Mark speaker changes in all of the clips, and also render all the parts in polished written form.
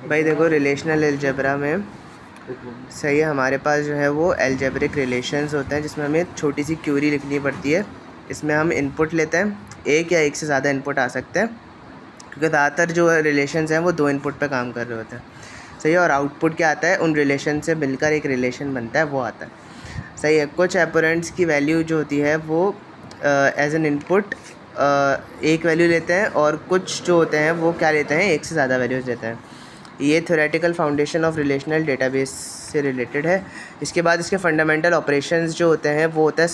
Speaker 1: भाई देखो relational algebra में सही है, हमारे पास जो है वो अलजेब्रिक रिलेशंस होते हैं जिसमें हमें छोटी सी क्यूरी लिखनी पड़ती है। इसमें हम इनपुट लेते हैं, एक या एक से ज़्यादा इनपुट आ सकते हैं क्योंकि ज़्यादातर जो रिलेशंस हैं वो 2 इनपुट पे काम कर रहे होते हैं। सही है, और आउटपुट क्या आता है, उन रिलेशन से मिलकर एक रिलेशन बनता है, वो आता है। सही है, कुछ एपोरेंट्स की वैल्यू जो होती है वो एज एन इनपुट एक वैल्यू लेते हैं और कुछ जो होते हैं वो क्या लेते हैं, एक से ज़्यादा वैल्यूज़ लेते हैं। ये theoretical foundation of relational database से रिलेटेड है। इसके बाद इसके फंडामेंटल ऑपरेशंस जो होते हैं वो होता है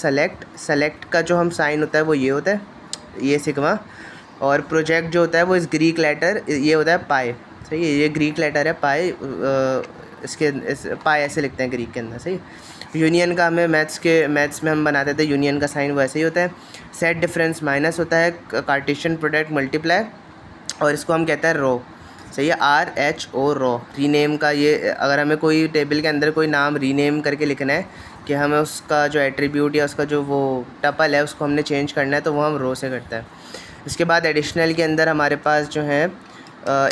Speaker 1: सेलेक्ट का जो हम साइन होता है वो ये होता है, ये सिग्मा। और प्रोजेक्ट जो होता है वो इस ग्रीक लेटर, ये होता है पाई। सही है, ये ग्रीक लेटर है पाई, इसके पाई ऐसे लिखते हैं ग्रीक के अंदर। सही, यूनियन का हमें मैथ्स में हम बनाते थे, यूनियन का साइन वैसे ही होता है। सेट डिफरेंस माइनस होता है, कार्टेशियन प्रोडक्ट मल्टीप्लाई, और इसको हम कहते हैं रो। सही है, RHO रो। रीनेम का ये, अगर हमें कोई टेबल के अंदर कोई नाम रीनेम करके लिखना है कि हमें उसका जो एट्रीब्यूट या उसका जो वो टपल है उसको हमने चेंज करना है तो वो हम रो से करते हैं। इसके बाद एडिशनल के अंदर हमारे पास जो है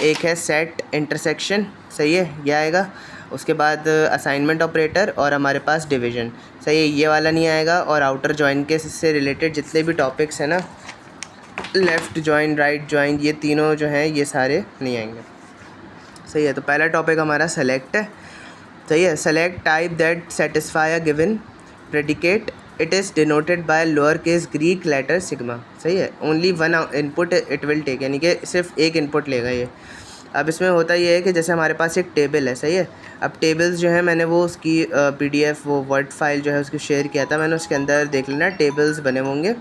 Speaker 1: एक है सेट इंटरसेक्शन। सही है, ये आएगा। उसके बाद असाइनमेंट ऑपरेटर और हमारे पास डिवीजन। सही है, ये वाला नहीं आएगा। और आउटर जॉइन के से रिलेटेड जितने भी टॉपिक्स हैं ना, लेफ़्ट जॉइन, राइट जॉइन, ये तीनों जो हैं ये सारे नहीं आएंगे। सही है, तो पहला टॉपिक हमारा सेलेक्ट है। सही है, select type that satisfy a given predicate, it is denoted by lower case Greek letter sigma. सही है, only one input it will take, यानी कि सिर्फ एक इनपुट लेगा ये। अब इसमें होता ये है कि जैसे हमारे पास एक टेबल है। सही है, अब टेबल्स जो है मैंने वो उसकी PDF वो वर्ड फाइल जो है उसको शेयर किया था मैंने, उसके अंदर देख लेना टेबल्स बने होंगे।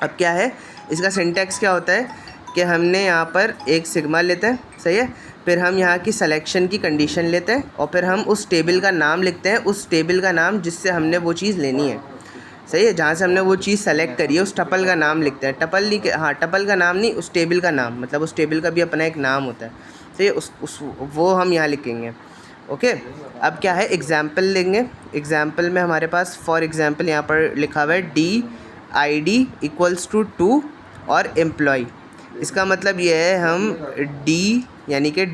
Speaker 1: अब क्या है इसका सिंटैक्स, क्या होता है कि हमने यहाँ पर एक सिग्मा लेते हैं। सही है, फिर हम यहाँ की सिलेक्शन की कंडीशन लेते हैं और फिर हम उस टेबल का नाम लिखते हैं, उस टेबल का नाम जिससे हमने वो चीज़ लेनी है। सही है, जहाँ से हमने वो चीज़ सेलेक्ट करी है उस टपल का नाम लिखते हैं। टपल लिख, हाँ टपल का नाम नहीं, उस टेबल का नाम, मतलब उस टेबल का भी अपना एक नाम होता है। सही है, उस वो हम यहाँ लिखेंगे। ओके, अब क्या है एग्ज़ाम्पल लेंगे। एग्ज़ाम्पल में हमारे पास फॉर एग्ज़ाम्पल यहाँ पर लिखा हुआ है DID इक्वल्स टू 2 और एम्प्लॉय। इसका मतलब ये है हम D यानी कि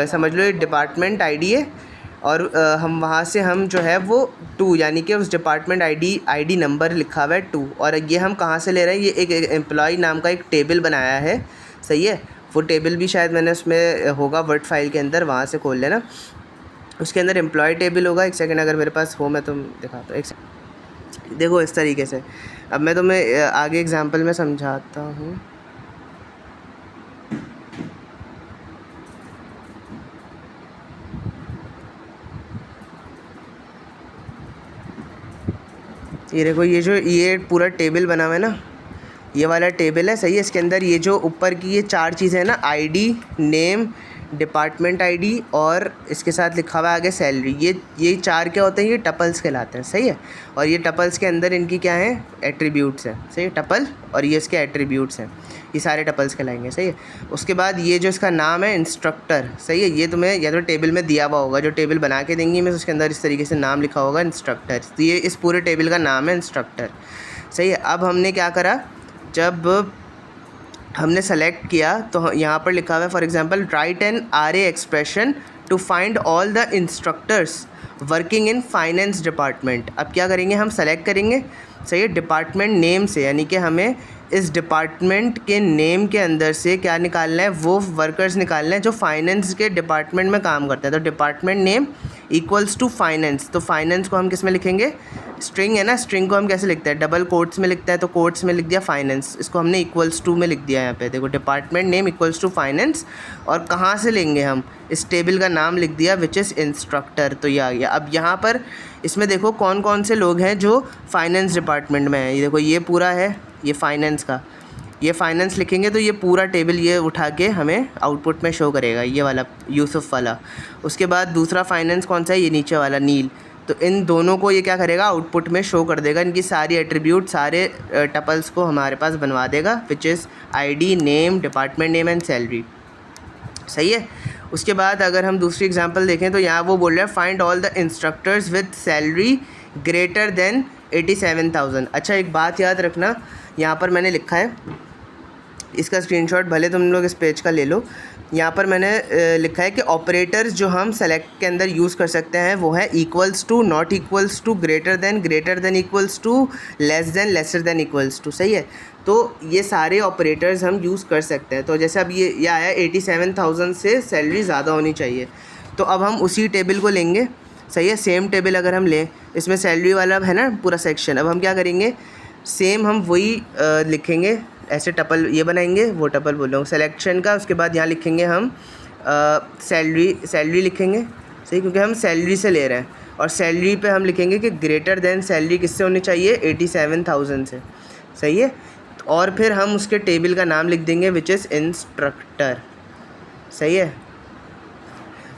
Speaker 1: समझ लो ये डिपार्टमेंट ID है और हम वहाँ से हम जो है वो 2 यानी कि उस डिपार्टमेंट ID नंबर लिखा हुआ है 2, और ये हम कहाँ से ले रहे हैं, ये एक एम्प्लॉय नाम का एक टेबल बनाया है। सही है, वो टेबल भी शायद मैंने उसमें होगा वर्ड फाइल के अंदर, वहाँ से खोल लेना, उसके अंदर एम्प्लॉय टेबल होगा। एक सेकंड, अगर मेरे पास हो मैं तुम दिखाता हूँ, एक सेकंड। देखो इस तरीके से, अब मैं तुम्हें आगे एग्जांपल में समझाता हूँ। ये देखो, ये पूरा टेबल बना हुआ है ना, ये वाला टेबल है। सही है, इसके अंदर ये जो ऊपर की ये 4 चीज़ें हैं ना, ID, नेम, डिपार्टमेंट ID और इसके साथ लिखा हुआ है आगे सैलरी, ये 4 क्या होते हैं, ये टपल्स कहलाते हैं। सही है, और ये टपल्स के अंदर इनकी क्या है, एट्रीब्यूट्स हैं। सही है, टपल और ये इसके एट्रीब्यूट्स हैं, ये सारे टपल्स कहलाएंगे। सही है, उसके बाद ये जो इसका नाम है इंस्ट्रक्टर। सही है, ये तुम्हें या तो टेबल में दिया हुआ होगा, जो टेबल बना के देंगी मैं, उसके अंदर इस तरीके से नाम लिखा होगा इंस्ट्रक्टर, तो ये इस पूरे टेबल का नाम है इंस्ट्रक्टर। सही है, अब हमने क्या करा, जब हमने सेलेक्ट किया तो यहाँ पर लिखा हुआ है for example write an RA expression to find all the instructors working in finance department. अब क्या करेंगे, हम सेलेक्ट करेंगे। सही है, डिपार्टमेंट नेम से, यानी कि हमें इस डिपार्टमेंट के नेम के अंदर से क्या निकालना है, वो वर्कर्स निकालना है जो फाइनेंस के डिपार्टमेंट में काम करते हैं। तो department name equals to finance, तो फाइनेंस को हम किस में लिखेंगे, स्ट्रिंग है ना, स्ट्रिंग को हम कैसे लिखते हैं, डबल कोट्स में लिखता है, तो कोट्स में लिख दिया फाइनेंस, इसको हमने इक्वल्स टू में लिख दिया यहाँ पे। देखो department name equals to finance, और कहाँ से लेंगे हम, इस टेबल का नाम लिख दिया विच इज़ इंस्ट्रक्टर, तो ये आ गया। अब यहाँ पर इसमें देखो कौन कौन से लोग हैं जो फाइनेंस डिपार्टमेंट में हैं। ये देखो ये पूरा है, ये फाइनेंस का, ये फाइनेंस लिखेंगे तो ये पूरा टेबल ये उठा के हमें आउटपुट में शो करेगा, ये वाला यूसुफ वाला। उसके बाद दूसरा फाइनेंस कौन सा है, ये नीचे वाला नील, तो इन दोनों को ये क्या करेगा, आउटपुट में शो कर देगा, इनकी सारी एट्रीब्यूट, सारे टपल्स को हमारे पास बनवा देगा which is ID, name, department name and salary. सही है, उसके बाद अगर हम दूसरी एग्जांपल देखें तो यहाँ वो बोल रहा है find all the instructors with salary greater than 87,000। अच्छा एक बात याद रखना, यहाँ पर मैंने लिखा है इसका स्क्रीनशॉट भले तुम लोग इस पेज का ले लो। यहाँ पर मैंने लिखा है कि ऑपरेटर्स जो हम सेलेक्ट के अंदर यूज़ कर सकते हैं वो है equals to, not equals to, greater than equals to, less than, lesser than equals to. सही है, तो ये सारे ऑपरेटर्स हम यूज़ कर सकते हैं। तो जैसे अब ये आया 87,000 से सैलरी ज़्यादा होनी चाहिए, तो अब हम उसी टेबल को लेंगे। सही है, सेम टेबल अगर हम लें, इसमें सैलरी वाला है ना पूरा सेक्शन, अब हम क्या करेंगे, सेम हम वही लिखेंगे, ऐसे टपल ये बनाएंगे, वो टपल बोल रहा हूँ सिलेक्शन का। उसके बाद यहाँ लिखेंगे हम सैलरी लिखेंगे। सही, क्योंकि हम सैलरी से ले रहे हैं, और सैलरी पे हम लिखेंगे कि ग्रेटर देन सैलरी किससे होनी चाहिए, 87,000 से। सही है, और फिर हम उसके टेबल का नाम लिख देंगे विच इज़ इंस्ट्रक्टर। सही है,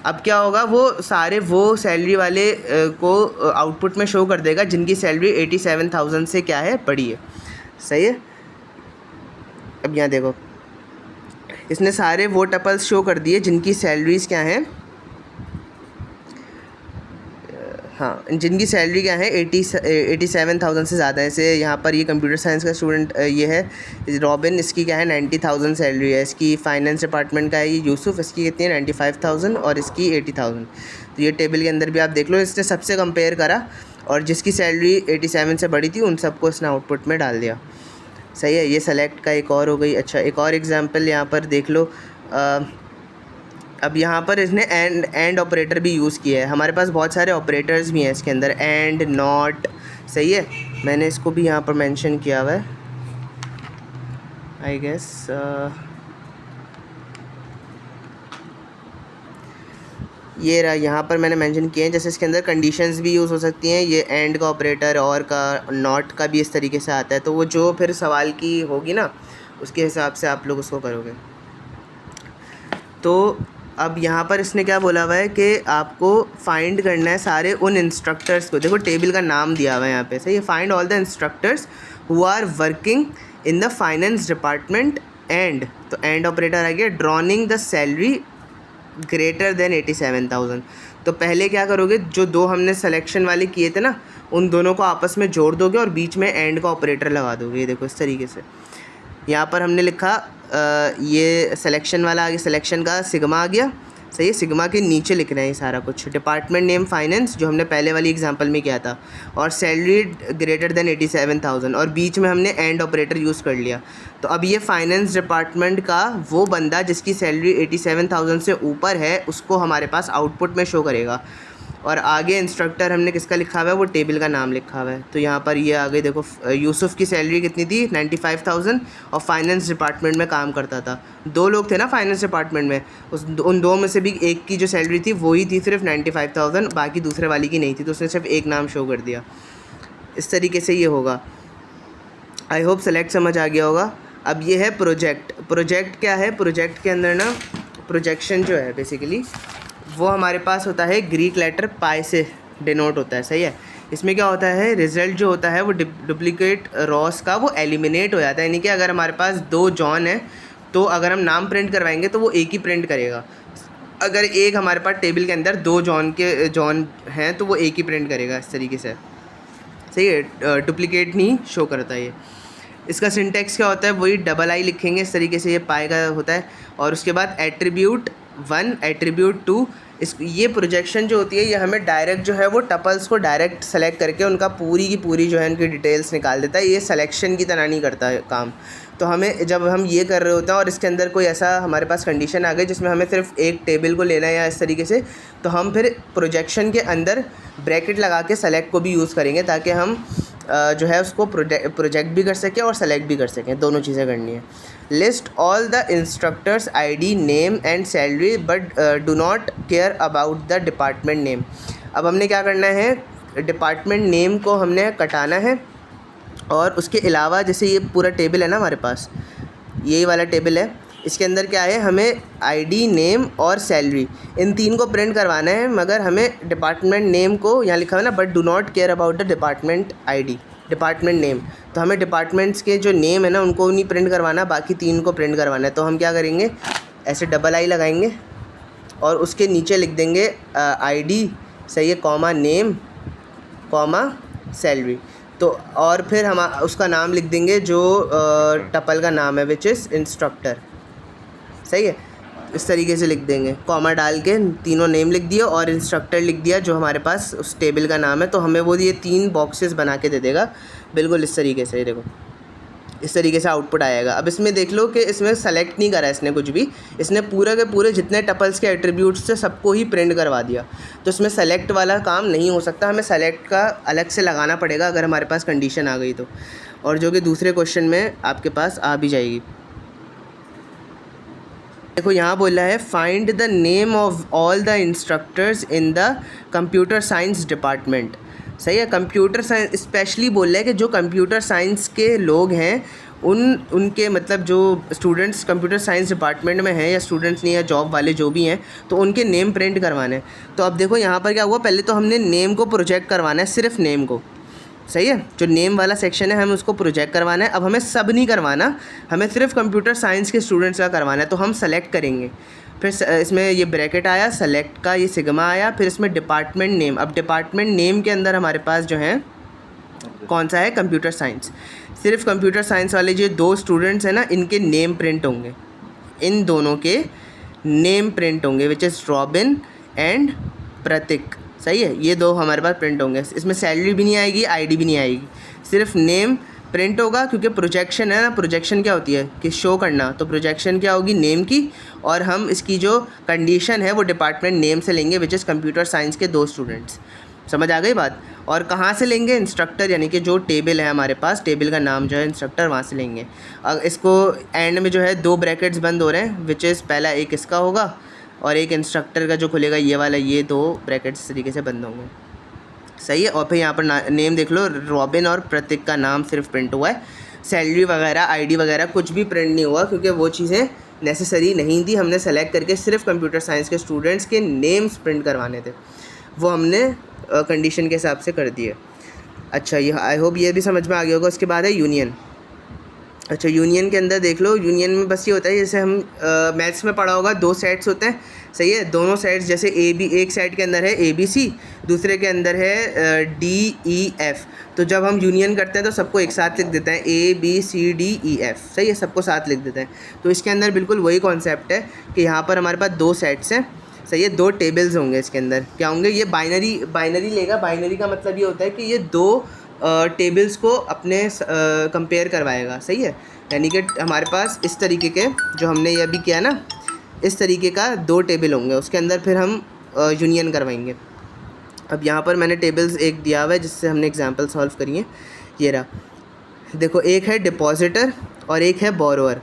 Speaker 1: अब क्या होगा, वो सारे वो सैलरी वाले को आउटपुट में शो कर देगा जिनकी सैलरी 87,000 से क्या है, बड़ी है। सही है, अब यहाँ देखो, इसने सारे वो टपल्स शो कर दिए जिनकी सैलरीज़ क्या हैं, हाँ, जिनकी सैलरी क्या है 87,000 से ज़्यादा है। जैसे यहाँ पर ये कंप्यूटर साइंस का स्टूडेंट ये है रॉबिन, इसकी क्या है 90,000 सैलरी है। इसकी फाइनेंस डिपार्टमेंट का है ये यूसुफ, इसकी कितनी है 95,000 और इसकी 80,000। तो ये टेबल के अंदर भी आप देख लो, इसने सबसे कंपेयर करा और जिसकी सैलरी 87 से बड़ी थी उन सबको इसने आउटपुट में डाल दिया। सही है, ये सेलेक्ट का एक और हो गई। अच्छा, एक और एग्जांपल यहाँ पर देख लो। अब यहाँ पर इसने एंड ऑपरेटर भी यूज़ किया है। हमारे पास बहुत सारे ऑपरेटर्स भी हैं इसके अंदर, एंड, नॉट। सही है, मैंने इसको भी यहाँ पर मेंशन किया हुआ है, आई गेस। ये रहा, यहाँ पर मैंने मेंशन किए हैं। जैसे इसके अंदर कंडीशंस भी यूज़ हो सकती हैं, ये एंड का ऑपरेटर, और का, नॉट का भी इस तरीके से आता है। तो वो जो फिर सवाल की होगी ना, उसके हिसाब से आप लोग उसको करोगे। तो अब यहाँ पर इसने क्या बोला हुआ है कि आपको फाइंड करना है सारे उन इंस्ट्रक्टर्स को। देखो टेबल का नाम दिया हुआ है यहाँ पे। सही है, find all the instructors who are working in the finance department and, तो एंड ऑपरेटर आ गया, drawing the salary greater than 87,000। तो पहले क्या करोगे, जो दो हमने सिलेक्शन वाले किए थे ना, उन दोनों को आपस में जोड़ दोगे और बीच में एंड का ऑपरेटर लगा दोगे। ये देखो इस तरीके से। यहाँ पर हमने लिखा ये सिलेक्शन वाला आ गया, सिलेक्शन का सिग्मा आ गया। सही है, सिग्मा के नीचे लिख रहे हैं ये सारा कुछ, डिपार्टमेंट नेम फाइनेंस जो हमने पहले वाली एग्जांपल में किया था, और सैलरी ग्रेटर देन 87,000, और बीच में हमने एंड ऑपरेटर यूज़ कर लिया। तो अब ये फाइनेंस डिपार्टमेंट का वो बंदा जिसकी सैलरी 87,000 से ऊपर है उसको हमारे पास आउटपुट में शो करेगा। और आगे इंस्ट्रक्टर हमने किसका लिखा हुआ है, वो टेबल का नाम लिखा हुआ है। तो यहाँ पर ये आगे देखो, यूसुफ की सैलरी कितनी थी 95,000, और फाइनेंस डिपार्टमेंट में काम करता था। दो लोग थे ना फाइनेंस डिपार्टमेंट में, उन दो में से भी एक की जो सैलरी थी वही थी सिर्फ 95,000, बाकी दूसरे वाली की नहीं थी, तो उसने सिर्फ एक नाम शो कर दिया। इस तरीके से ये होगा। आई होप सेलेक्ट समझ आ गया होगा। अब ये है प्रोजेक्ट। प्रोजेक्ट क्या है, प्रोजेक्ट के अंदर ना प्रोजेक्शन जो है बेसिकली वो हमारे पास होता है ग्रीक लेटर पाई से डिनोट होता है। सही है, इसमें क्या होता है, रिज़ल्ट जो होता है वो डुप्लीकेट रॉस का वो एलिमिनेट हो जाता है। यानी कि अगर हमारे पास दो जॉन है तो अगर हम नाम प्रिंट करवाएंगे तो वो एक ही प्रिंट करेगा। अगर एक हमारे पास टेबल के अंदर दो जॉन हैं तो वो एक ही प्रिंट करेगा इस तरीके से। सही है, डुप्लीकेट नहीं शो करता ये। इसका सिंटेक्स क्या होता है, वही डबल आई लिखेंगे इस तरीके से, ये पाई का होता है। और उसके बाद एट्रीब्यूट 1, एट्रीब्यूट 2। ये प्रोजेक्शन जो होती है ये हमें डायरेक्ट जो है वो टपल्स को डायरेक्ट सेलेक्ट करके उनका पूरी की पूरी जो है उनकी डिटेल्स निकाल देता है। ये सिलेक्शन की तरह नहीं करता है काम। तो हमें जब हम ये कर रहे होते हैं और इसके अंदर कोई ऐसा हमारे पास कंडीशन आ गई जिसमें हमें सिर्फ एक टेबल को लेना है या इस तरीके से, तो हम फिर प्रोजेक्शन के अंदर ब्रैकेट लगा के सेलेक्ट को भी यूज़ करेंगे ताकि हम जो है उसको प्रोजेक्ट भी कर सकें और सेलेक्ट भी कर सकें, दोनों चीज़ें करनी है। List all the instructors ID, name and salary but do not care about the department name. अब हमने क्या करना है, डिपार्टमेंट नेम को हमने कटाना है, और उसके अलावा जैसे ये पूरा टेबल है ना हमारे पास, यही वाला टेबल है, इसके अंदर क्या है, हमें ID, नेम और सैलरी इन तीन को प्रिंट करवाना है, मगर हमें डिपार्टमेंट नेम को यहाँ लिखा हुआ है ना, but do not care about the department ID, department name. तो हमें डिपार्टमेंट्स के जो नेम है ना उनको नहीं प्रिंट करवाना, बाकी तीन को प्रिंट करवाना है। तो हम क्या करेंगे, ऐसे डबल आई लगाएंगे और उसके नीचे लिख देंगे ID, सही है, कॉमा नेम, कॉमा सैलरी। तो और फिर हम उसका नाम लिख देंगे जो टपल का नाम है विच इज़ इंस्ट्रक्टर। सही है, इस तरीके से लिख देंगे, कॉमा डाल के तीनों नेम लिख दिया और इंस्ट्रक्टर लिख दिया जो हमारे पास उस टेबल का नाम है। तो हमें वो ये 3 बॉक्सेस बना के दे देगा बिल्कुल इस तरीके से। देखो इस तरीके से आउटपुट आएगा। अब इसमें देख लो कि इसमें सेलेक्ट नहीं करा इसने कुछ भी, इसने पूरे के पूरे जितने टपल्स के एट्रीब्यूट्स थे सबको ही प्रिंट करवा दिया। तो इसमें सेलेक्ट वाला काम नहीं हो सकता, हमें सेलेक्ट का अलग से लगाना पड़ेगा अगर हमारे पास कंडीशन आ गई तो, और जो कि दूसरे क्वेश्चन में आपके पास आ भी जाएगी। देखो यहाँ बोला है find the name of all the instructors in the computer science department. सही है, कंप्यूटर साइंस स्पेशली बोल रहा है कि जो कंप्यूटर साइंस के लोग हैं उनके मतलब जो स्टूडेंट्स कंप्यूटर साइंस डिपार्टमेंट में हैं या स्टूडेंट्स नहीं, या जॉब वाले जो भी हैं, तो उनके नेम प्रिंट करवाने हैं। तो अब देखो यहाँ पर क्या हुआ, पहले तो हमने नेम को प्रोजेक्ट करवाना है, सिर्फ नेम को। सही है, जो नेम वाला सेक्शन है हमें उसको प्रोजेक्ट करवाना है। अब हमें सब नहीं करवाना, हमें सिर्फ कंप्यूटर साइंस के स्टूडेंट्स का करवाना है। तो हम सेलेक्ट करेंगे, फिर इसमें ये ब्रैकेट आया, सेलेक्ट का ये सिग्मा आया, फिर इसमें डिपार्टमेंट नेम। अब डिपार्टमेंट नेम के अंदर हमारे पास जो है कौन सा है, कंप्यूटर साइंस। सिर्फ कंप्यूटर साइंस वाले जो 2 स्टूडेंट्स हैं ना, इनके नेम प्रिंट होंगे, इन दोनों के नेम प्रिंट होंगे विच इज़ रॉबिन एंड प्रतीक। सही है, ये 2 हमारे पास प्रिंट होंगे। इसमें सैलरी भी नहीं आएगी, आईडी भी नहीं आएगी, सिर्फ नेम प्रिंट होगा। क्योंकि प्रोजेक्शन है ना, प्रोजेक्शन क्या होती है कि शो करना, तो प्रोजेक्शन क्या होगी, नेम की, और हम इसकी जो कंडीशन है वो डिपार्टमेंट नेम से लेंगे विच इज़ कंप्यूटर साइंस के 2 स्टूडेंट्स। समझ आ गई बात। और कहाँ से लेंगे, इंस्ट्रक्टर, यानी कि जो टेबल है हमारे पास, टेबल का नाम जो है इंस्ट्रक्टर, वहाँ से लेंगे। अब इसको एंड में जो है 2 ब्रैकेट्स बंद हो रहे हैं विच इज़ पहला एक इसका होगा और एक इंस्ट्रक्टर का जो खुलेगा ये वाला, ये 2 ब्रैकेट्स इस तरीके से बंद होंगे। सही है, और फिर यहाँ पर नेम देख लो, रॉबिन और प्रतीक का नाम सिर्फ प्रिंट हुआ है, सैलरी वगैरह आईडी वगैरह कुछ भी प्रिंट नहीं हुआ क्योंकि वो चीज़ें नेसेसरी नहीं थी। हमने सेलेक्ट करके सिर्फ कंप्यूटर साइंस के स्टूडेंट्स के नेम्स प्रिंट करवाने थे, वो हमने कंडीशन के हिसाब से कर दिए। अच्छा, ये आई होप ये भी समझ में आ गया होगा। उसके बाद है यूनियन। अच्छा, यूनियन के अंदर देख लो, यूनियन में बस ये होता है जैसे हम मैथ्स में पढ़ा होगा, 2 सेट्स होते हैं। सही है, दोनों सेट्स जैसे ए बी, एक सेट के अंदर है ABC, दूसरे के अंदर है DEF। तो जब हम यूनियन करते हैं तो सबको एक साथ लिख देते हैं ABCDEF। सही है, सबको साथ लिख देते हैं। तो इसके अंदर बिल्कुल वही कॉन्सेप्ट है कि यहाँ पर हमारे पास 2 सेट्स हैं। सही है, 2 टेबल्स होंगे इसके अंदर। क्या होंगे, ये बाइनरी लेगा। बाइनरी का मतलब ये होता है कि ये 2 टेबल्स को अपने कंपेयर करवाएगा। सही है, यानी कि हमारे पास इस तरीके के जो हमने ये अभी किया ना, इस तरीके का 2 टेबल होंगे, उसके अंदर फिर हम यूनियन करवाएंगे। अब यहाँ पर मैंने टेबल्स एक दिया हुआ है जिससे हमने एग्जांपल सॉल्व करी है। ये रहा, देखो एक है डिपॉजिटर और एक है बोरोअर।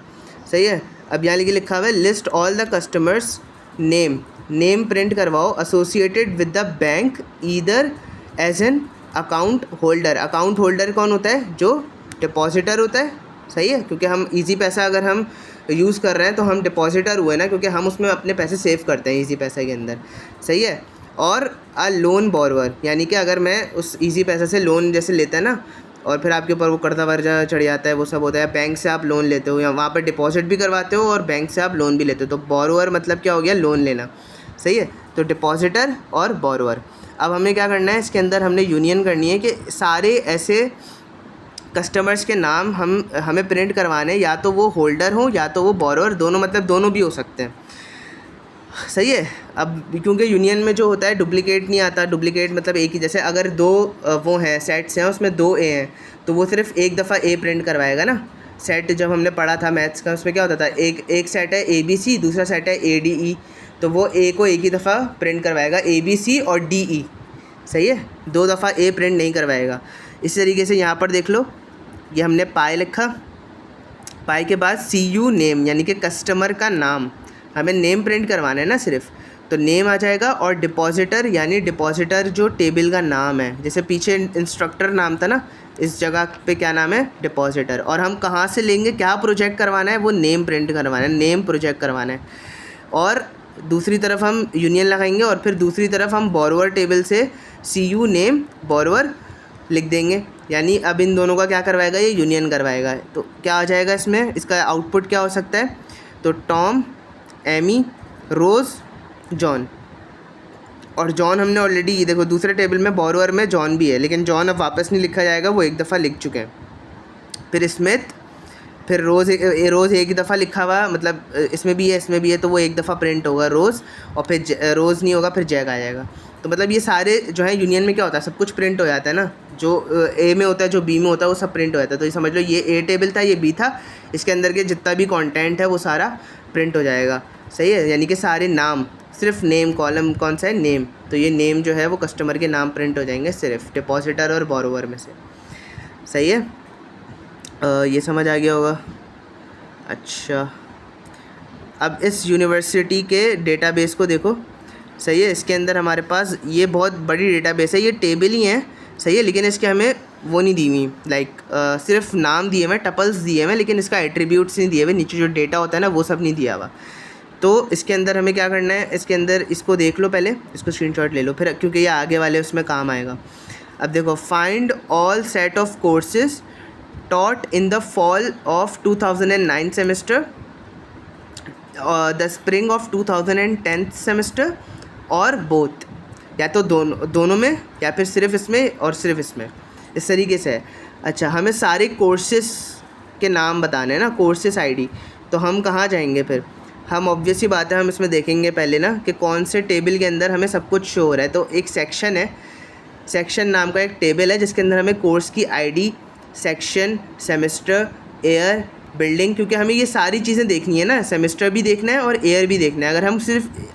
Speaker 1: सही है, अब यहाँ लिखा हुआ है list all the customers name print करवाओ associated with the bank either as an account holder. Account holder कौन होता है, जो डिपॉजिटर होता है। सही है, क्योंकि हम इजी पैसा अगर हम यूज़ कर रहे हैं तो हम डिपॉजिटर हुए ना, क्योंकि हम उसमें अपने पैसे सेव करते हैं इजी पैसा के अंदर। सही है, और अ लोन बोरोअर, यानी कि अगर मैं उस इजी पैसा से लोन जैसे लेता है ना, और फिर आपके ऊपर वो कर्जा वर्जा चढ़ जाता है, वो सब होता है, बैंक से आप लोन लेते हो या वहाँ पर डिपॉजिट भी करवाते हो और बैंक से आप लोन भी लेते हो। तो बोरोअर मतलब क्या हो गया, लोन लेना। सही है, तो डिपॉजिटर और बोरोअर। अब हमें क्या करना है, इसके अंदर हमने यूनियन करनी है कि सारे ऐसे कस्टमर्स के नाम हमें प्रिंट करवाने, या तो वो होल्डर हो या तो वो बोरोअर, दोनों मतलब दोनों भी हो सकते हैं। सही है, अब क्योंकि यूनियन में जो होता है डुप्लीकेट नहीं आता। डुप्लीकेट मतलब एक ही, जैसे अगर 2 वो हैं सेट्स हैं, उसमें 2 ए हैं, तो वो सिर्फ एक दफ़ा ए प्रिंट करवाएगा ना। सेट जब हमने पढ़ा था मैथ्स का, उसमें क्या होता था, एक सेट है ABC, दूसरा सेट है ADE, तो वो ए को एक ही दफ़ा प्रिंट करवाएगा, ABC और DE। सही है, 2 दफ़ा ए प्रिंट नहीं करवाएगा। इस तरीके से यहाँ पर देख लो, ये हमने पाई लिखा, पाई के बाद CU नेम, यानी कि कस्टमर का नाम, हमें नेम प्रिंट करवाना है ना सिर्फ, तो नेम आ जाएगा। और डिपॉजिटर, यानी डिपॉजिटर जो टेबल का नाम है, जैसे पीछे इंस्ट्रक्टर नाम था ना, इस जगह पे क्या नाम है, डिपॉजिटर। और हम कहाँ से लेंगे, क्या प्रोजेक्ट करवाना है, वो नेम प्रिंट करवाना है, नेम प्रोजेक्ट करवाना है। और दूसरी तरफ हम यूनियन लगाएंगे और फिर दूसरी तरफ हम बोरोअर टेबल से CU नेम बोरोअर लिख देंगे। यानी अब इन दोनों का क्या करवाएगा, ये यूनियन करवाएगा। तो क्या आ जाएगा इसमें, इसका आउटपुट क्या हो सकता है, तो टॉम, एमी, रोज़, जॉन। और जॉन हमने ऑलरेडी, ये देखो दूसरे टेबल में बोरोअर में जॉन भी है, लेकिन जॉन अब वापस नहीं लिखा जाएगा, वो एक दफ़ा लिख चुके हैं। फिर स्मिथ, फिर रोज़ एक ही दफ़ा लिखा हुआ, मतलब इसमें भी है इसमें भी है, तो वो एक दफ़ा प्रिंट होगा रोज़, और फिर रोज़ नहीं होगा, फिर जैक आ जाएगा। तो मतलब ये सारे जो है यूनियन में क्या होता है, सब कुछ प्रिंट हो जाता है ना, जो ए में होता है जो बी में होता है वो सब प्रिंट हो जाता है। तो ये समझ लो ये ए टेबल था, ये बी था, इसके अंदर के जितना भी कंटेंट है वो सारा प्रिंट हो जाएगा। सही है, यानी कि सारे नाम, सिर्फ नेम कॉलम कौन सा है, नेम, तो ये नेम जो है वो कस्टमर के नाम प्रिंट हो जाएंगे सिर्फ डिपॉजिटर और बोरोवर में से। सही है, ये समझ आ गया होगा। अच्छा, अब इस यूनिवर्सिटी के डेटाबेस को देखो। सही है, इसके अंदर हमारे पास ये बहुत बड़ी डेटाबेस है, ये टेबल ही है। सही है, लेकिन इसके हमें वो नहीं दी हुई, लाइक सिर्फ नाम दिए हुए, टपल्स दिए हुए, लेकिन इसका एट्रीब्यूट्स नहीं दिए हुए, नीचे जो डेटा होता है ना वो सब नहीं दिया हुआ। तो इसके अंदर हमें क्या करना है, इसके अंदर इसको देख लो पहले, इसको स्क्रीनशॉट ले लो फिर, क्योंकि ये आगे वाले उसमें काम आएगा। अब देखो, find all set of courses taught in the fall of 2009 semester, the spring of 2010 semester, और बोथ, या तो दोनों में, या फिर सिर्फ इसमें और सिर्फ इसमें, इस तरीके से है। अच्छा, हमें सारे कोर्सेस के नाम बताने हैं ना, कोर्सेस आईडी। तो हम कहाँ जाएंगे फिर, हम ऑब्वियस ही बात है, हम इसमें देखेंगे पहले ना कि कौन से टेबल के अंदर हमें सब कुछ शो हो रहा है। तो एक सेक्शन है, सेक्शन नाम का एक टेबल है जिसके अंदर हमें कोर्स की ID, section, semester, air, building, क्योंकि हमें ये सारी चीज़ें देखनी है ना, सेमेस्टर भी देखना है और एयर भी देखना है।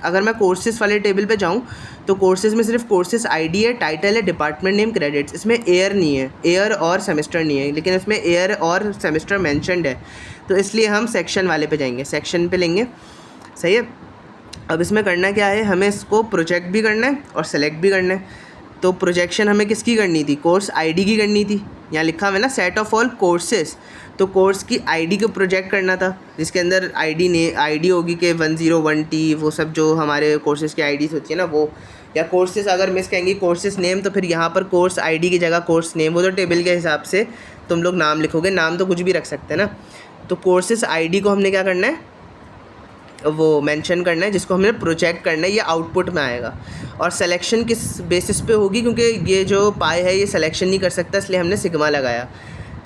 Speaker 1: अगर मैं कोर्सेज़ वाले टेबल पे जाऊँ तो कोर्सेज़ में सिर्फ कोर्सेज़ आईडी है, टाइटल है, डिपार्टमेंट नेम, क्रेडिट्स, इसमें एयर नहीं है, एयर और सेमेस्टर नहीं है, लेकिन इसमें एयर और सेमेस्टर मैंशनड है। तो इसलिए हम सेक्शन वाले पे जाएंगे, सेक्शन पे लेंगे। सही है, अब इसमें करना क्या है, हमें इसको प्रोजेक्ट भी करना है और सेलेक्ट भी करना है। तो प्रोजेक्शन हमें किसकी करनी थी, कोर्स आईडी की करनी थी। यहाँ लिखा हुआ है ना, सेट ऑफ ऑल कोर्सेज, तो कोर्स की आईडी को प्रोजेक्ट करना था, जिसके अंदर आईडी होगी कि 101T, वो सब जो हमारे कोर्सेज़ की आईडीज़ होती है ना वो, या कोर्सेज़ अगर मिस कहेंगे कोर्सेज़ नेम, तो फिर यहाँ पर कोर्स आईडी की जगह कोर्स नेम, वो तो टेबल के हिसाब से तुम लोग नाम लिखोगे, नाम तो कुछ भी रख सकते हैं ना। तो कोर्सेज़ आईडी को हमने क्या करना है, वो मेंशन करना है, जिसको हमने प्रोजेक्ट करना है, ये आउटपुट में आएगा। और सिलेक्शन किस बेसिस पे होगी, क्योंकि ये जो पाई है ये सिलेक्शन नहीं कर सकता, इसलिए हमने सिग्मा लगाया।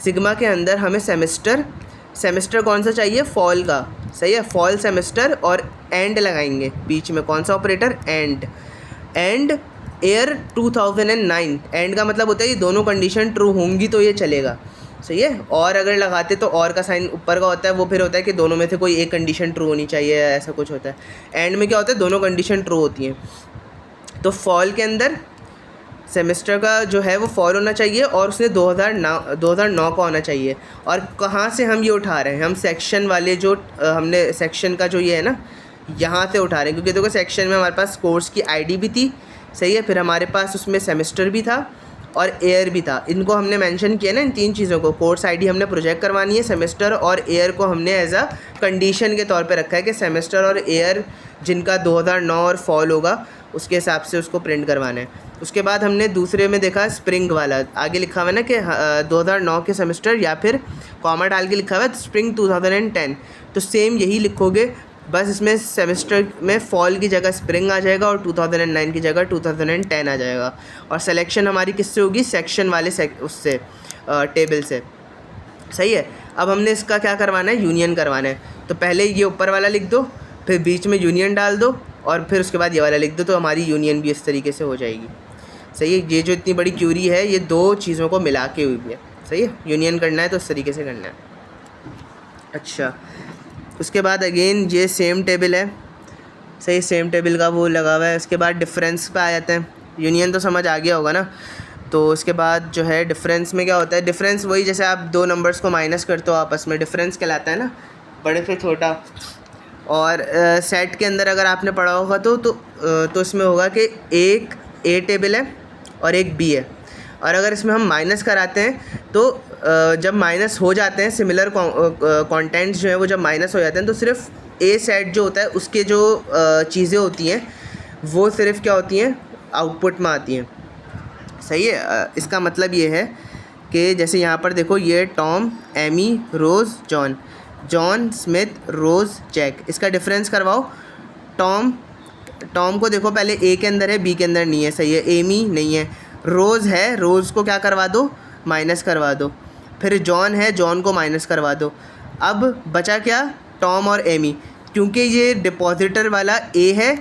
Speaker 1: सिग्मा के अंदर हमें सेमेस्टर कौन सा चाहिए, फॉल का। सही है, फॉल सेमेस्टर, और एंड लगाएंगे बीच में, कौन सा ऑपरेटर, एंड एयर 2009। एंड का मतलब होता है ये दोनों कंडीशन ट्रू होंगी तो ये चलेगा। सही है, और अगर लगाते तो और का साइन ऊपर का होता है, वो फिर होता है कि दोनों में से कोई एक कंडीशन ट्रू होनी चाहिए, ऐसा कुछ होता है। एंड में क्या होता है, दोनों कंडीशन ट्रू होती हैं। तो फॉल के अंदर सेमेस्टर का जो है वो फॉल होना चाहिए, और उसने 2009 का होना चाहिए। और कहाँ से हम ये उठा रहे हैं, हम सेक्शन वाले जो हमने सेक्शन का जो ये है ना, यहाँ से उठा रहे हैं, क्योंकि देखो सेक्शन में हमारे पास कोर्स की आईडी भी थी। सही है, फिर हमारे पास उसमें सेमेस्टर भी था और एयर भी था। इनको हमने मेंशन किया ना, इन तीन चीज़ों को, कोर्स आईडी हमने प्रोजेक्ट करवानी है, सेमेस्टर और एयर को हमने एज अ कंडीशन के तौर पे रखा है कि सेमेस्टर और एयर जिनका 2009 और फॉल होगा उसके हिसाब से उसको प्रिंट करवाना है। उसके बाद हमने दूसरे में देखा स्प्रिंग वाला, आगे लिखा हुआ है ना कि 2009 के सेमेस्टर, या फिर कॉमा डाल के लिखा हुआ है स्प्रिंग 2010। तो सेम यही लिखोगे, बस इसमें सेमेस्टर में फॉल की जगह स्प्रिंग आ जाएगा और 2009 की जगह 2010 आ जाएगा। और सिलेक्शन हमारी किससे होगी, सेक्शन वाले उससे, टेबल से। सही है, अब हमने इसका क्या करवाना है, यूनियन करवाना है। तो पहले ये ऊपर वाला लिख दो, फिर बीच में यूनियन डाल दो, और फिर उसके बाद ये वाला लिख दो, तो हमारी यूनियन भी इस तरीके से हो जाएगी। सही है, ये जो इतनी बड़ी क्यूरी है ये दो चीज़ों को मिला के हुई है। सही है, यूनियन करना है तो इस तरीके से करना है। अच्छा, उसके बाद अगेन ये सेम टेबल है। सही, सेम टेबल का वो लगा हुआ है। उसके बाद डिफरेंस पे आ जाते हैं। यूनियन तो समझ आ गया होगा ना। तो उसके बाद जो है डिफरेंस में क्या होता है, डिफरेंस वही जैसे आप दो नंबर्स को माइनस करते हो आपस में, डिफरेंस कहलाता है ना, बड़े से छोटा। और सेट के अंदर अगर आपने पढ़ा होगा तो इसमें होगा कि एक ए टेबल है और एक बी है, और अगर इसमें हम माइनस कराते हैं तो जब माइनस हो जाते हैं सिमिलर कंटेंट्स जो है वो जब माइनस हो जाते हैं, तो सिर्फ ए सेट जो होता है उसके जो चीज़ें होती हैं वो सिर्फ क्या होती हैं, आउटपुट में आती हैं। सही है, इसका मतलब ये है कि जैसे यहाँ पर देखो, ये टॉम, एमी, रोज़, जॉन, स्मिथ, रोज़, जैक, इसका डिफरेंस करवाओ। टॉम टॉम को देखो पहले ए के अंदर है, बी के अंदर नहीं है, सही है। एमी नहीं है। रोज़ है, रोज़ को क्या करवा दो, माइनस करवा दो। फिर जॉन है, जॉन को माइनस करवा दो। अब बचा क्या, टॉम और एमी। क्योंकि ये डिपॉजिटर वाला ए है,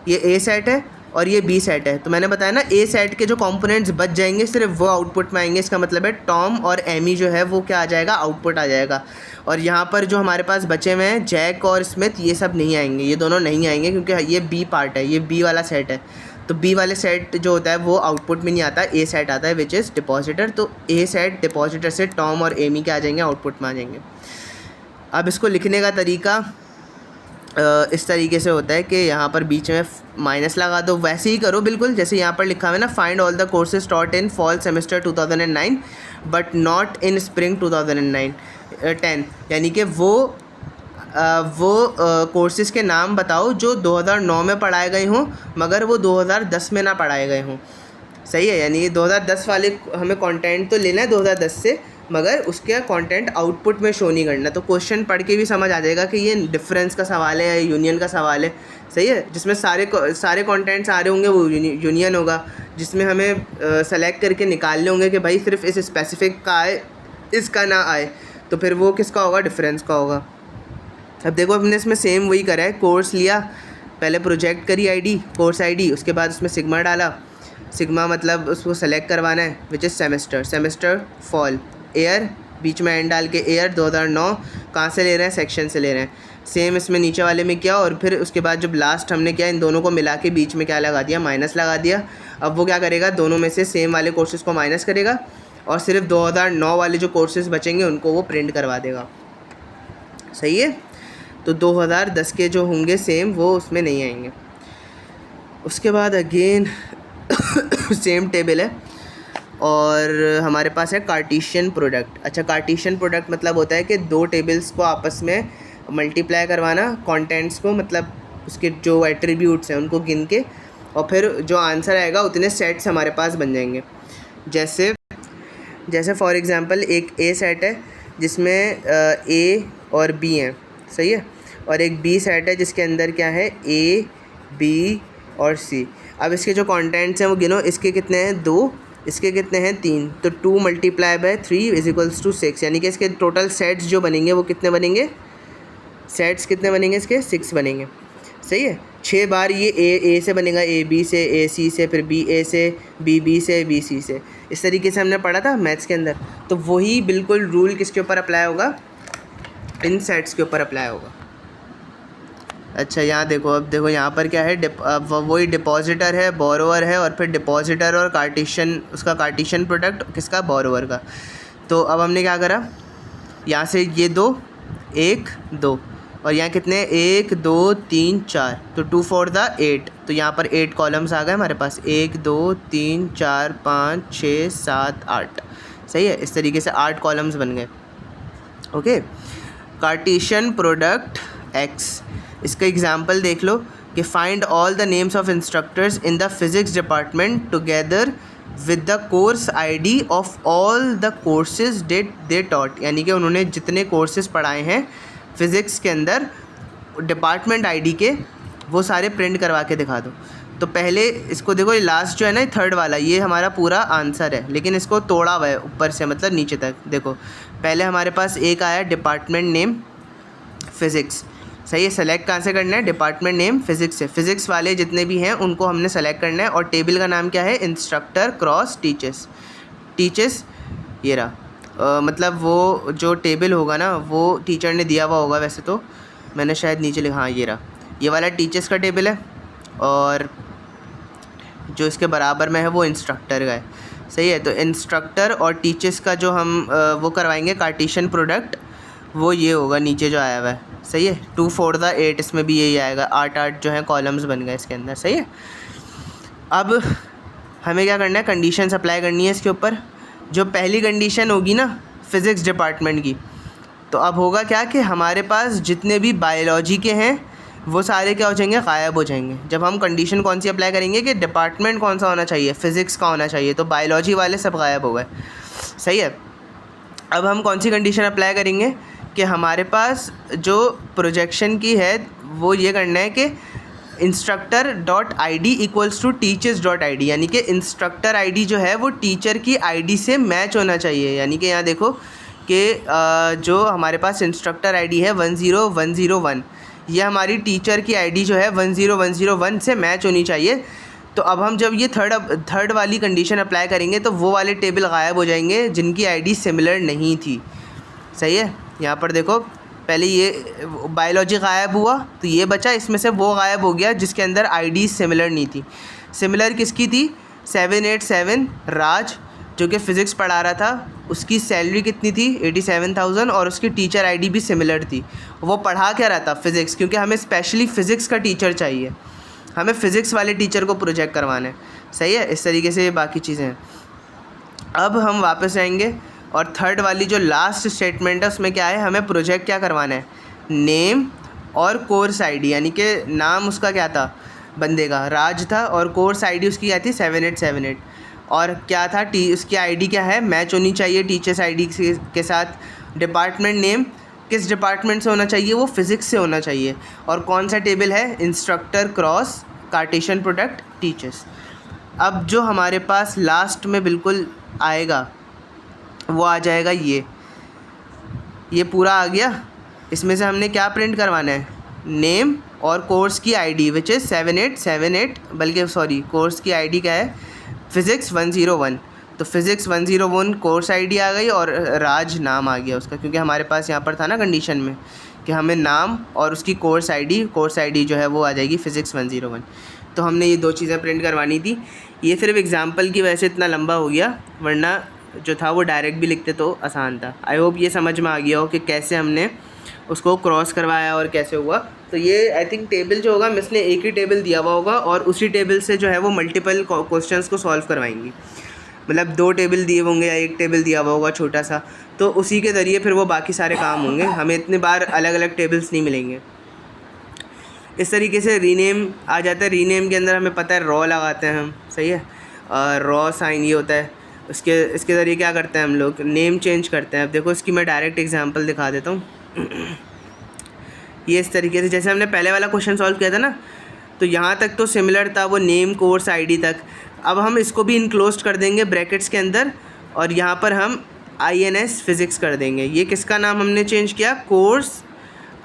Speaker 1: ये ए सेट है और ये बी सेट है, तो मैंने बताया ना ए सेट के जो कंपोनेंट्स बच जाएंगे सिर्फ वो आउटपुट में आएंगे। इसका मतलब है टॉम और एमी जो है वो क्या आ जाएगा, आउटपुट आ जाएगा। और यहाँ पर जो हमारे पास बचे हुए हैं जैक और स्मिथ, ये सब नहीं आएंगे, ये दोनों नहीं आएंगे क्योंकि ये बी पार्ट है, ये बी वाला सेट है। तो बी वाले सेट जो होता है वो आउटपुट में नहीं आता, ए सेट आता है विच इज़ डिपॉजिटर। तो ए सेट डिपॉजिटर से टॉम और एमी क्या आ जाएंगे, आउटपुट में आ जाएंगे। अब इसको लिखने का तरीका इस तरीके से होता है कि यहाँ पर बीच में माइनस लगा दो, वैसे ही करो बिल्कुल जैसे यहाँ पर लिखा हुआ है ना, find all the courses taught in fall semester 2009 but not in spring 2010। यानी कि वो कोर्सेज़ के नाम बताओ जो 2009 में पढ़ाए गए हों मगर वो 2010 में ना पढ़ाए गए हों, सही है। यानी 2010 वाले हमें कंटेंट तो लेना है 2010 से, मगर उसके कंटेंट आउटपुट में शो नहीं करना। तो क्वेश्चन पढ़ के भी समझ आ जाएगा कि ये डिफरेंस का सवाल है या यूनियन का सवाल है, सही है। जिसमें सारे कंटेंट्स आ रहे होंगे वो यूनियन होगा, जिसमें हमें सेलेक्ट करके निकालने होंगे कि भाई सिर्फ इस स्पेसिफिक का आए, इसका ना आए, तो फिर वो किसका होगा, डिफरेंस का होगा। अब देखो हमने इसमें सेम वही करा है, कोर्स लिया, पहले प्रोजेक्ट करी आईडी, कोर्स आईडी, उसके बाद उसमें सिग्मा डाला। सिग्मा मतलब उसको सेलेक्ट करवाना है which is semester, semester fall, year बीच में एंड डाल के ईयर 2009 कहाँ से ले रहे हैं, सेक्शन से ले रहे हैं। सेम इसमें नीचे वाले में किया और फिर उसके बाद जब लास्ट हमने किया इन दोनों को मिला के बीच में क्या लगा दिया, माइनस लगा दिया। अब वो क्या करेगा, दोनों में से सेम वाले कोर्सेज़ को माइनस करेगा और सिर्फ 2009 वाले जो कोर्सेज़ बचेंगे उनको वो प्रिंट करवा देगा, सही है। तो 2010 के जो होंगे सेम वो उसमें नहीं आएंगे। उसके बाद अगेन सेम टेबल है और हमारे पास है कार्टेशियन प्रोडक्ट। अच्छा, कार्टेशियन प्रोडक्ट मतलब होता है कि दो टेबल्स को आपस में मल्टीप्लाई करवाना, कंटेंट्स को मतलब उसके जो एट्रीब्यूट्स हैं उनको गिन के, और फिर जो आंसर आएगा उतने सेट्स हमारे पास बन जाएंगे। जैसे फॉर एग्ज़ाम्पल एक ए सेट है जिसमें ए और बी हैं, सही है, और एक बी सेट है जिसके अंदर क्या है, ए बी और सी। अब इसके जो कंटेंट्स हैं वो गिनो, इसके कितने हैं, 2, इसके कितने हैं, 3, तो 2 multiply by 3 is equals to 6। यानी कि इसके टोटल सेट्स जो बनेंगे वो कितने बनेंगे, सेट्स कितने बनेंगे इसके, 6 बनेंगे, सही है। 6 बार ये ए से बनेगा, ए बी से, ए सी से, फिर बी ए से, बी से, बी सी से। इस तरीके से हमने पढ़ा था मैथ्स के अंदर। तो वही बिल्कुल रूल किसके ऊपर अप्लाई होगा, इन सेट्स के ऊपर अप्लाई होगा। अच्छा यहाँ देखो, अब देखो यहाँ पर क्या है, अब वही डिपॉजिटर है, बोरोवर है, और फिर डिपॉजिटर और कार्टेशियन, उसका कार्टेशियन प्रोडक्ट किसका, बोरोवर का। तो अब हमने क्या करा, यहाँ से ये 2 1 2 और यहाँ कितने, 1 2 3 4, तो 2 4 8। तो यहाँ पर 8 कॉलम्स आ गए हमारे पास, 1 2 3 4 5 6 7 8, सही है। इस तरीके से 8 कॉलम्स बन गए, ओके। कार्टेशियन प्रोडक्ट एक्स, इसका एग्जाम्पल देख लो कि find all the names of instructors in the physics department together with the course ID of all the courses that they taught. यानी कि उन्होंने जितने कोर्सेज पढ़ाए हैं फ़िज़िक्स के अंदर डिपार्टमेंट आईडी के, वो सारे प्रिंट करवा के दिखा दो। तो पहले इसको देखो, ये लास्ट जो है ना, थर्ड वाला, ये हमारा पूरा आंसर है, लेकिन इसको तोड़ा हुआ है ऊपर से, मतलब नीचे तक। देखो पहले हमारे पास एक आया डिपार्टमेंट नेम फ़िज़िक्स, सही है। सेलेक्ट कहाँ से करना है, डिपार्टमेंट नेम फ़िज़िक्स से। फ़िज़िक्स वाले जितने भी हैं उनको हमने सेलेक्ट करना है, और टेबल का नाम क्या है, इंस्ट्रक्टर क्रॉस टीचर्स। टीचर्स ये रहा, मतलब वो जो टेबल होगा ना वो टीचर ने दिया हुआ होगा, वैसे तो मैंने शायद नीचे लिखा, हाँ ये रहा, ये वाला टीचर्स का टेबल है, और जो इसके बराबर में है वो इंस्ट्रक्टर का है, सही है। तो इंस्ट्रक्टर और टीचर्स का जो हम वो करवाएंगे कार्टेशियन प्रोडक्ट, वो ये होगा नीचे जो आया हुआ है, सही है। 2 4 8, इसमें भी यही आएगा, 8 जो है कॉलम्स बन गए इसके अंदर, सही है। अब हमें क्या करना है, कंडीशंस अप्लाई करनी है इसके ऊपर। जो पहली कंडीशन होगी ना फ़िज़िक्स डिपार्टमेंट की, तो अब होगा क्या कि हमारे पास जितने भी बायोलॉजी के हैं वो सारे क्या हो जाएंगे, गायब हो जाएंगे। जब हम कंडीशन कौन सी अप्लाई करेंगे कि डिपार्टमेंट कौन सा होना चाहिए, फ़िज़िक्स का होना चाहिए, तो बायोलॉजी वाले सब गायब हो गए, सही है। अब हम कौन सी कंडीशन अप्लाई करेंगे कि हमारे पास जो प्रोजेक्शन की है वो ये करना है कि instructor.id इक्वल्स टू teachers.id, यानी कि इंस्ट्रक्टर आईडी जो है वो टीचर की आईडी से मैच होना चाहिए। यानी कि यहाँ देखो कि जो हमारे पास इंस्ट्रक्टर आईडी है 10101, ये हमारी टीचर की आईडी जो है 10101 से मैच होनी चाहिए। तो अब हम जब ये थर्ड वाली कंडीशन अप्लाई करेंगे तो वो वाले टेबल गायब हो जाएंगे जिनकी आईडी सिमिलर नहीं थी। सही है, यहाँ पर देखो पहले ये बायोलॉजी गायब हुआ तो ये बचा, इसमें से वो गायब हो गया जिसके अंदर आईडी सिमिलर नहीं थी। सिमिलर किसकी थी? 787 राज, जो कि फ़िज़िक्स पढ़ा रहा था, उसकी सैलरी कितनी थी? 87,000, और उसकी टीचर आईडी भी सिमिलर थी। वो पढ़ा क्या रहा था? फ़िज़िक्स, क्योंकि हमें स्पेशली फ़िज़िक्स का टीचर चाहिए, हमें फ़िज़िक्स वाले टीचर को प्रोजेक्ट करवाना है। सही है, इस तरीके से ये बाकी चीज़ें हैं। अब हम वापस आएंगे और थर्ड वाली जो लास्ट स्टेटमेंट है उसमें क्या है? हमें प्रोजेक्ट क्या करवाना है? नेम और कोर्स आईडी, यानी कि नाम उसका क्या था? बंदे का राज था, और कोर्स आईडी उसकी क्या थी? 7878, और क्या था? उसकी आईडी क्या है? मैच होनी चाहिए टीचर्स आईडी के साथ। डिपार्टमेंट नेम किस डिपार्टमेंट से होना चाहिए? वो फ़िज़िक्स से होना चाहिए। और कौन सा टेबल है? Instructor cross Cartesian product teachers. अब जो हमारे पास लास्ट में बिल्कुल आएगा वो आ जाएगा ये पूरा आ गया। इसमें से हमने क्या प्रिंट करवाना है? नेम और कोर्स की आईडी विच इज़ 7878, बल्कि सॉरी कोर्स की आईडी क्या है? फ़िज़िक्स 101। तो फ़िज़िक्स 101 कोर्स आईडी आ गई और राज नाम आ गया उसका, क्योंकि हमारे पास यहाँ पर था ना कंडीशन में कि हमें नाम और उसकी कोर्स आईडी जो है वो आ जाएगी फ़िज़िक्स 101। तो हमने ये दो चीज़ें प्रिंट करवानी थी। ये सिर्फ एग्जांपल की वजह से इतना लंबा हो गया, वरना जो था वो डायरेक्ट भी लिखते तो आसान था। आई होप ये समझ में आ गया हो कि कैसे हमने उसको क्रॉस करवाया और कैसे हुआ। तो ये आई थिंक टेबल जो होगा, मिस ने एक ही टेबल दिया हुआ होगा और उसी टेबल से जो है वो मल्टीपल क्वेश्चंस को सॉल्व करवाएंगी। मतलब 2 टेबल दिए होंगे या 1 टेबल दिया हुआ होगा छोटा सा, तो उसी के ज़रिए फिर वो बाकी सारे काम होंगे। हमें इतनी बार अलग अलग टेबल्स नहीं मिलेंगे। इस तरीके से रीनेम आ जाता है। रीनेम के अंदर हमें पता है रॉ लगाते हैं हम। सही है, रॉ साइन ये होता है। इसके ज़रिए क्या करते हैं हम लोग? नेम चेंज करते हैं। अब देखो इसकी मैं डायरेक्ट एग्जांपल दिखा देता हूँ। ये इस तरीके से जैसे हमने पहले वाला क्वेश्चन सॉल्व किया था ना, तो यहाँ तक तो सिमिलर था, वो नेम कोर्स आईडी तक। अब हम इसको भी इनक्लोज कर देंगे ब्रैकेट्स के अंदर, और यहाँ पर हम INS फ़िज़िक्स कर देंगे। ये किसका नाम हमने चेंज किया? कोर्स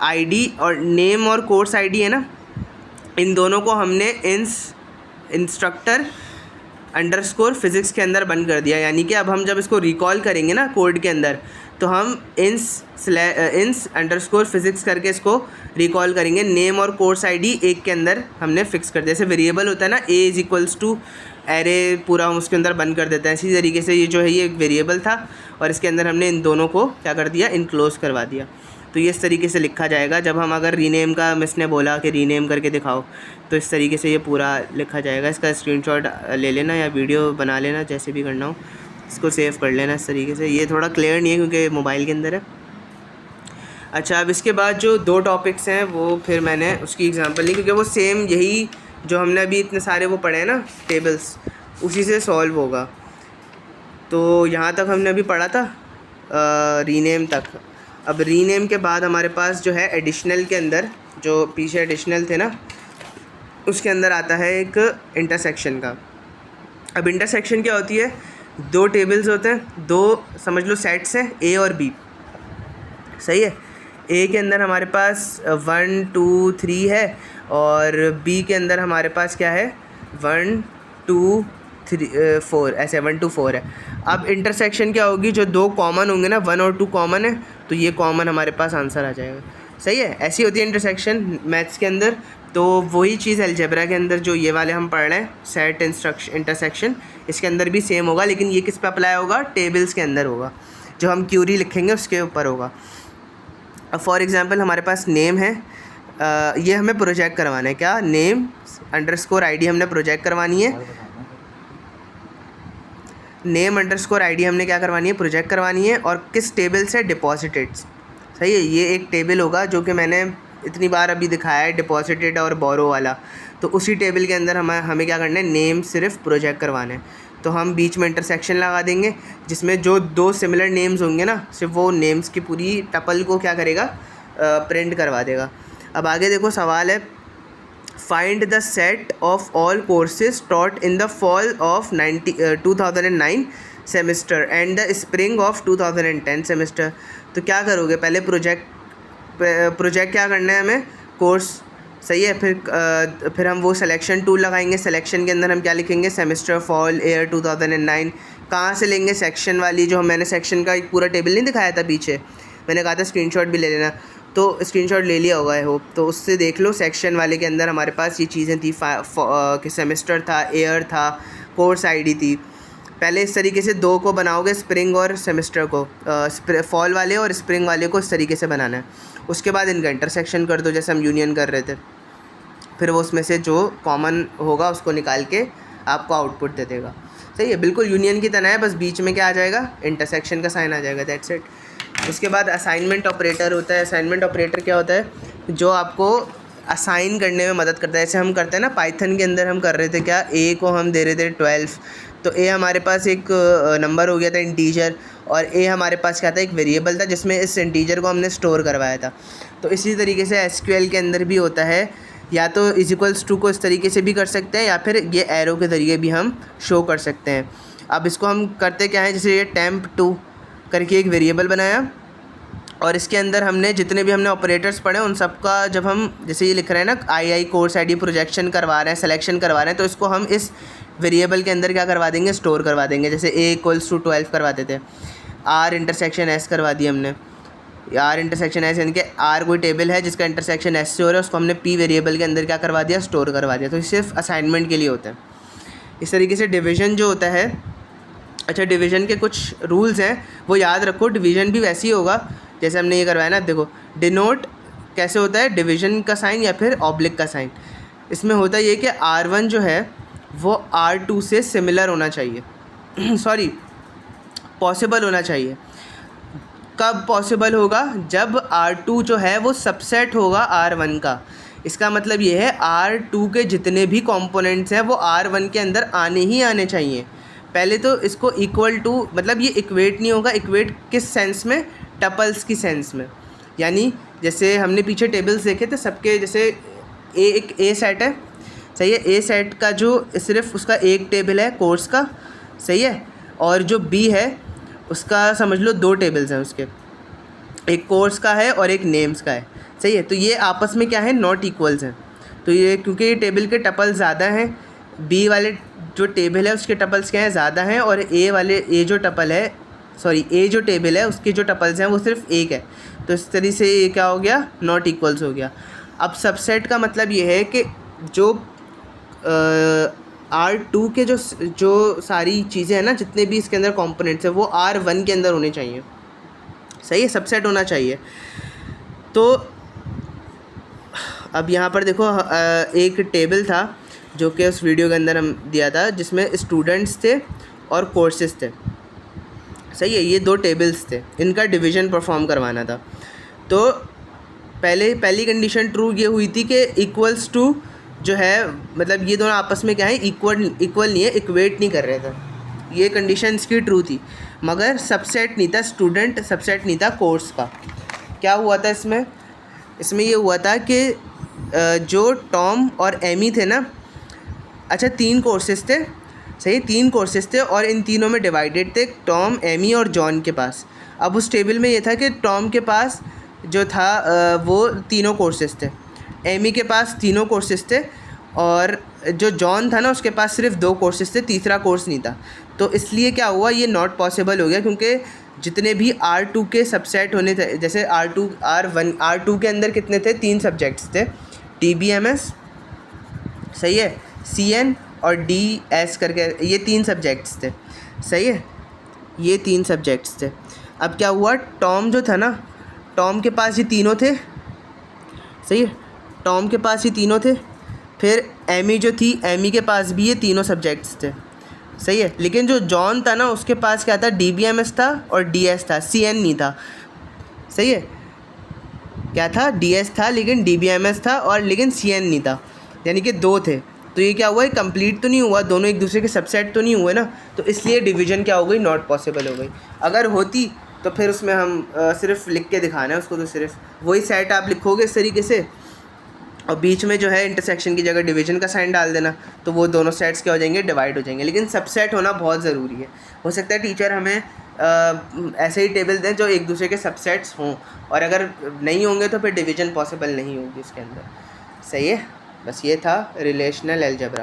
Speaker 1: आईडी, और नेम और कोर्स आईडी है ना, इन दोनों को हमने इंस्ट्रक्टर अंडरस्कोर फ़िज़िक्स के अंदर बंद कर दिया। यानी कि अब हम जब इसको रिकॉल करेंगे ना कोड के अंदर, तो हम इंस अंडरस्कोर फ़िज़िक्स करके इसको रिकॉल करेंगे। नेम और कोर्स आईडी एक के अंदर हमने फ़िक्स कर दिया। जैसे वेरिएबल होता है ना, A is equals to array, पूरा हम उसके अंदर बंद कर देते हैं। इसी तरीके से ये जो है ये एक वेरिएबल था और इसके अंदर हमने इन दोनों को क्या कर दिया? इनक्लोज करवा दिया। तो ये इस तरीके से लिखा जाएगा। जब हम अगर रीनेम का मिस ने बोला कि रीनेम करके दिखाओ, तो इस तरीके से ये पूरा लिखा जाएगा। इसका स्क्रीनशॉट ले लेना या वीडियो बना लेना, जैसे भी करना हो, इसको सेव कर लेना इस तरीके से। ये थोड़ा क्लियर नहीं है क्योंकि मोबाइल के अंदर है। अच्छा, अब इसके बाद जो 2 टॉपिक्स हैं वो फिर मैंने उसकी एग्जांपल ली, क्योंकि वो सेम यही जो हमने अभी इतने सारे वो पढ़े हैं ना टेबल्स, उसी से सॉल्व होगा। तो यहाँ तक हमने अभी पढ़ा था रीनेम तक। अब रीनेम के बाद हमारे पास जो है एडिशनल के अंदर, जो पीछे एडिशनल थे ना, उसके अंदर आता है एक इंटरसेक्शन का। अब इंटरसेक्शन क्या होती है? 2 टेबल्स होते हैं, 2 समझ लो सेट्स हैं, A और B। सही है, A के अंदर हमारे पास 1 2 3 है और B के अंदर हमारे पास क्या है? 1 2 3 4, ऐसे 1 2 4 है। अब इंटरसेक्शन क्या होगी? जो 2 कॉमन होंगे ना, 1 और 2 कॉमन है, तो ये कॉमन हमारे पास आंसर आ जाएगा। सही है, ऐसी होती है इंटरसेक्शन मैथ्स के अंदर। तो वही चीज़ अलजेब्रा के अंदर जो ये वाले हम पढ़ रहे हैं, सेट इंटरसेक्शन, इसके अंदर भी सेम होगा, लेकिन ये किस पे अप्लाई होगा? टेबल्स के अंदर होगा। जो हम क्यूरी लिखेंगे उसके ऊपर होगा। अब फॉर एग्जांपल हमारे पास नेम है, ये हमें प्रोजेक्ट करवाना है। क्या? नेम अंडरस्कोर आईडी हमने प्रोजेक्ट करवानी है। नेम अंडरस्कोर आईडी हमने क्या करवानी है? प्रोजेक्ट करवानी है। और किस टेबल से? डिपॉजिटेड। सही है, ये एक टेबल होगा जो कि मैंने इतनी बार अभी दिखाया है, डिपॉजिटेड और बोरो वाला। तो उसी टेबल के अंदर हमें क्या करना है? नेम सिर्फ प्रोजेक्ट करवाना है। तो हम बीच में इंटरसेक्शन लगा देंगे, जिसमें जो 2 सिमिलर नेम्स होंगे ना, सिर्फ वो नेम्स की पूरी टपल को क्या करेगा? प्रिंट करवा देगा। अब आगे देखो सवाल है, find the set of all courses taught in the fall of 2009 semester and the spring of 2010 semester. तो क्या करोगे, पहले प्रोजेक्ट क्या करना है हमें, कोर्स, सही है। फिर हम वो सिलेक्शन टूल लगाएंगे, सिलेक्शन के अंदर हम क्या लिखेंगे, सेमेस्टर फॉल ईयर 2009। कहाँ से लेंगे, सेक्शन वाली, जो मैंने सेक्शन का एक पूरा टेबल नहीं दिखाया था पीछे, मैंने कहा था स्क्रीनशॉट भी ले लेना, तो स्क्रीनशॉट ले लिया होगा आई होप, तो उससे देख लो। सेक्शन वाले के अंदर हमारे पास ये चीज़ें थी, कि सेमेस्टर था, ईयर था, कोर्स आईडी थी। पहले इस तरीके से दो को बनाओगे, स्प्रिंग और सेमेस्टर को, फॉल वाले और स्प्रिंग वाले को इस तरीके से बनाना है। उसके बाद इनका इंटरसेक्शन कर दो जैसे हम यूनियन कर रहे थे, फिर वो उसमें से जो कॉमन होगा उसको निकाल के आपको आउटपुट दे देगा। सही है, बिल्कुल यूनियन की तरह है, बस बीच में क्या आ जाएगा, इंटरसेक्शन का साइन आ जाएगा, दैट्स इट। उसके बाद असाइनमेंट ऑपरेटर होता है। असाइनमेंट ऑपरेटर क्या होता है, जो आपको असाइन करने में मदद करता है। जैसे हम करते हैं ना पाइथन के अंदर, हम कर रहे थे क्या, ए को हम दे रहे थे 12, तो ए हमारे पास एक नंबर हो गया था इंटीजर, और ए हमारे पास क्या था, एक वेरिएबल था जिसमें इस इंटीजर को हमने स्टोर करवाया था। तो इसी तरीके से एसक्यूएल के अंदर भी होता है, या तो =2 को इस तरीके से भी कर सकते हैं, या फिर ये एरो के ज़रिए भी हम शो कर सकते हैं। अब इसको हम करते क्या है, जैसे ये temp2 करके एक वेरिएबल बनाया, और इसके अंदर हमने जितने भी हमने ऑपरेटर्स पढ़े उन सब का, जब हम जैसे ये लिख रहे हैं ना, आई कोर्स आईडी प्रोजेक्शन करवा रहे हैं, सिलेक्शन करवा रहे हैं, तो इसको हम इस वेरिएबल के अंदर क्या करवा देंगे, स्टोर करवा देंगे। जैसे A=12 करवाते थे, R∩S करवा दिया हमने, R∩S यानी कि R कोई टेबल है जिसका इंटरसेक्शन S से हो रहा है, उसको हमने P वेरिएबल के अंदर क्या करवा दिया, स्टोर करवा दिया। तो ये सिर्फ असाइनमेंट के लिए होता है। इस तरीके से डिवीज़न जो होता है, अच्छा डिवीज़न के कुछ रूल्स हैं वो याद रखो। डिवीज़न भी वैसे ही होगा जैसे हमने ये करवाया ना, देखो डिनोट कैसे होता है, डिवीज़न का साइन या फिर ऑब्लिक का साइन। इसमें होता ये कि R1 जो है वो R2 से सिमिलर होना चाहिए सॉरी पॉसिबल होना चाहिए। कब पॉसिबल होगा, जब R2 जो है वो सबसेट होगा R1 का। इसका मतलब ये है R2 के जितने भी कंपोनेंट्स हैं वो R1 के अंदर आने ही आने चाहिए। पहले तो इसको इक्वल टू, मतलब ये इक्वेट नहीं होगा। इक्वेट किस सेंस में, टपल्स की सेंस में। यानी जैसे हमने पीछे टेबल्स देखे थे सबके, जैसे एक ए सेट है, सही है, ए सेट का जो सिर्फ उसका एक टेबल है कोर्स का, सही है, और जो बी है उसका समझ लो 2 टेबल्स हैं उसके, एक कोर्स का है और एक नेम्स का है, सही है। तो ये आपस में क्या है, नॉट इक्वल्स हैं। तो ये क्योंकि ये टेबल के टपल ज़्यादा हैं, बी वाले जो टेबल है उसके टपल्स क्या हैं, ज़्यादा हैं, और ए जो टपल है, सॉरी ए जो टेबल है उसके जो टपल्स हैं वो सिर्फ एक है। तो इस तरीके से ये क्या हो गया, नॉट इक्वल्स हो गया। अब सबसेट का मतलब ये है कि जो R2 के जो सारी चीज़ें हैं ना, जितने भी इसके अंदर कंपोनेंट्स हैं वो R1 के अंदर होने चाहिए, सही है, सबसेट होना चाहिए। तो अब यहाँ पर देखो एक टेबल था जो कि उस वीडियो के अंदर हम दिया था, जिसमें स्टूडेंट्स थे और कोर्सेज थे, सही है। ये 2 टेबल्स थे, इनका डिवीज़न परफॉर्म करवाना था। तो पहली कंडीशन ट्रू ये हुई थी कि इक्वल्स टू जो है, मतलब ये दोनों आपस में क्या है, इक्वल नहीं है, इक्वेट नहीं कर रहे थे। ये कंडीशन इसकी ट्रू थी, मगर सबसेट नहीं था, स्टूडेंट सबसेट नहीं था कोर्स का। क्या हुआ था इसमें ये हुआ था कि जो टॉम और एमी थे ना, अच्छा 3 कोर्सेज थे, सही, 3 कोर्सेज थे, और इन तीनों में डिवाइडेड थे टॉम, एमी और जॉन के पास। अब उस टेबल में ये था कि टॉम के पास जो था वो तीनों कोर्सेज थे, एमी के पास तीनों कोर्सेज थे, और जो जॉन था ना उसके पास सिर्फ 2 कोर्सेज थे, तीसरा कोर्स नहीं था। तो इसलिए क्या हुआ, ये नॉट पॉसिबल हो गया, क्योंकि जितने भी R2 के सबसेट होने थे, जैसे R2 के अंदर कितने थे, 3 सब्जेक्ट्स थे, TBMS, सही है, CN और DS करके, ये 3 सब्जेक्ट्स थे, सही है, ये 3 सब्जेक्ट्स थे। अब क्या हुआ, टॉम जो था ना, टॉम के पास ये तीनों थे, सही है, टॉम के पास ये तीनों थे। फिर एमी जो थी, एमी के पास भी ये तीनों सब्जेक्ट्स थे, सही है। लेकिन जो जॉन था ना उसके पास क्या था, DBMS था और DS था, CN नहीं था, सही है। क्या था, DS था लेकिन DBMS था, और लेकिन CN नहीं था, यानी कि 2 थे। तो ये क्या हुआ, ये कंप्लीट तो नहीं हुआ, दोनों एक दूसरे के सबसेट तो नहीं हुए ना, तो इसलिए डिवीज़न क्या हो गई, नॉट पॉसिबल हो गई। अगर होती तो फिर उसमें हम सिर्फ लिख के दिखाना है उसको, तो सिर्फ वही सेट आप लिखोगे इस तरीके से, और बीच में जो है इंटरसेक्शन की जगह डिवीजन का साइन डाल देना, तो वो दोनों सेट्स क्या हो जाएंगे, डिवाइड हो जाएंगे। लेकिन सबसेट होना बहुत ज़रूरी है। हो सकता है टीचर हमें ऐसे ही टेबल दें जो एक दूसरे के सबसेट्स हों, और अगर नहीं होंगे तो फिर डिवीजन पॉसिबल नहीं होगी उसके अंदर। सही है, बस ये था रिलेशनल अलजेब्रा।